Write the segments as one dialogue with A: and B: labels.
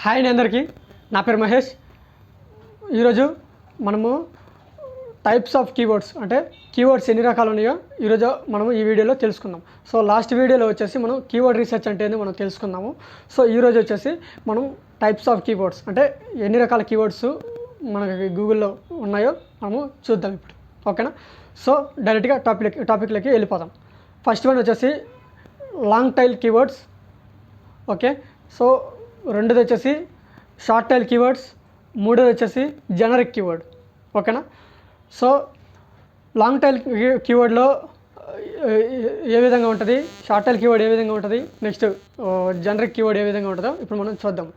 A: Hi అండి అందరికీ, నా పేరు మహేష్. ఈరోజు మనము టైప్స్ ఆఫ్ కీవర్డ్స్ అంటే కీవర్డ్స్ ఎన్ని రకాలు ఉన్నాయో ఈరోజు మనము ఈ వీడియోలో తెలుసుకుందాం. సో లాస్ట్ వీడియోలో వచ్చేసి మనం కీవర్డ్ రీసెర్చ్ అంటే ఏందో మనం తెలుసుకుందాము. సో ఈరోజు వచ్చేసి మనం టైప్స్ ఆఫ్ కీవర్డ్స్ అంటే ఎన్ని రకాల కీవర్డ్స్ మనకి గూగుల్లో ఉన్నాయో మనము చూద్దాం ఇప్పుడు. ఓకేనా? సో డైరెక్ట్గా టాపిక్లోకి వెళ్ళిపోదాం. ఫస్ట్ వన్ వచ్చేసి long tail keywords. Okay, so రెండోది వచ్చేసి షార్ట్ టైల్ కీవర్డ్స్, మూడోది వచ్చేసి జనరిక్ కీవర్డ్. ఓకేనా? సో లాంగ్ టైల్ కీవర్డ్లో ఏ విధంగా ఉంటుంది, షార్ట్ టైల్ కీవర్డ్ ఏ విధంగా ఉంటుంది, నెక్స్ట్ జనరిక్ కీవర్డ్ ఏ విధంగా ఉంటుందో ఇప్పుడు మనం చూద్దాం.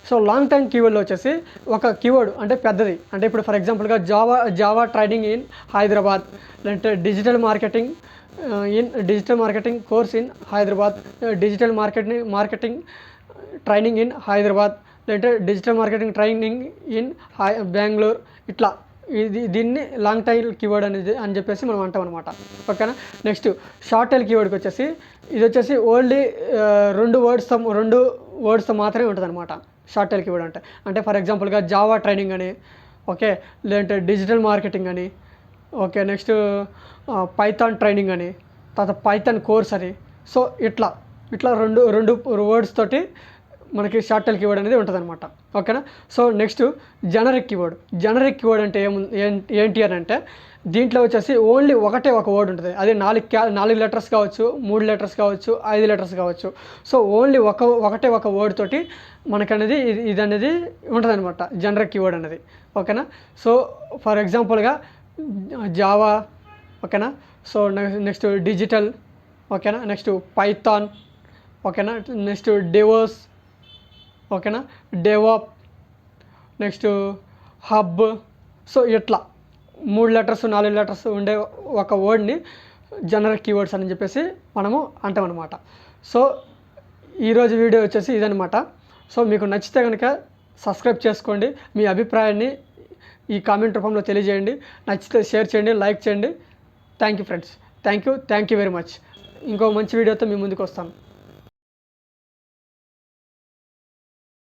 A: సో లాంగ్ టైమ్ కీవర్డ్లో వచ్చేసి ఒక కీవర్డ్ అంటే పెద్దది, అంటే ఇప్పుడు ఫర్ ఎగ్జాంపుల్గా జావా ట్రైనింగ్ ఇన్ హైదరాబాద్, లేదంటే digital marketing course in Hyderabad, digital marketing training in Hyderabad, లేదంటే digital marketing training in Bengaluru. ఇట్లా దీన్ని లాంగ్ టైల్ కీవర్డ్ అనేది అని చెప్పేసి మనం అంటాం అనమాట. ఓకేనా? నెక్స్ట్ షార్ట్ టైల్ కీవర్డ్కి వచ్చేసి ఇది వచ్చేసి ఓన్లీ రెండు వర్డ్స్తో మాత్రమే ఉంటుంది అనమాట. షార్ట్ టైల్ కీవర్డ్ అంటే ఫర్ ఎగ్జాంపుల్గా జావా ట్రైనింగ్ అని, ఓకే, లేదంటే డిజిటల్ మార్కెటింగ్ అని, ఓకే, నెక్స్ట్ పైథాన్ ట్రైనింగ్ అని, తర్వాత పైథాన్ కోర్స్ అని. సో ఇట్లా రెండు వర్డ్స్ తోటి మనకి షార్ట్ టైల్ కీవర్డ్ అనేది ఉంటుంది అనమాట. ఓకేనా? సో నెక్స్ట్ జనరిక్ కీవర్డ్ అంటే ఏంటి అని అంటే దీంట్లో వచ్చేసి ఓన్లీ ఒక వర్డ్ ఉంటుంది. అది 4 లెటర్స్ కావచ్చు, 3 లెటర్స్ కావచ్చు, 5 లెటర్స్ కావచ్చు. సో ఓన్లీ ఒక వర్డ్ తోటి మనకనేది ఇది అనేది ఉంటుంది అనమాట, జనరిక్ కీవర్డ్ అనేది. ఓకేనా? సో ఫర్ ఎగ్జాంపుల్గా జావా, ఓకేనా, సో నెక్స్ట్ డిజిటల్, ఓకేనా, నెక్స్ట్ పైథాన్, ఓకేనా, నెక్స్ట్ డెవోస్, ఓకేనా, డెవాప్, నెక్స్ట్ హబ్. సో ఇట్లా 3 లెటర్స్ 4 లెటర్స్ ఉండే ఒక వర్డ్ని జనరిక్ కీవర్డ్స్ అని చెప్పేసి మనము అంటాం అనమాట. సో ఈరోజు వీడియో వచ్చేసి ఇదనమాట. సో మీకు నచ్చితే కనుక సబ్స్క్రైబ్ చేసుకోండి, మీ అభిప్రాయాన్ని ఈ కామెంట్ రూపంలో తెలియజేయండి, నచ్చితే షేర్ చేయండి, లైక్ చేయండి. Thank you friends, thank you very much. ఇంకో మంచి వీడియోతో మీ ముందుకు వస్తాను.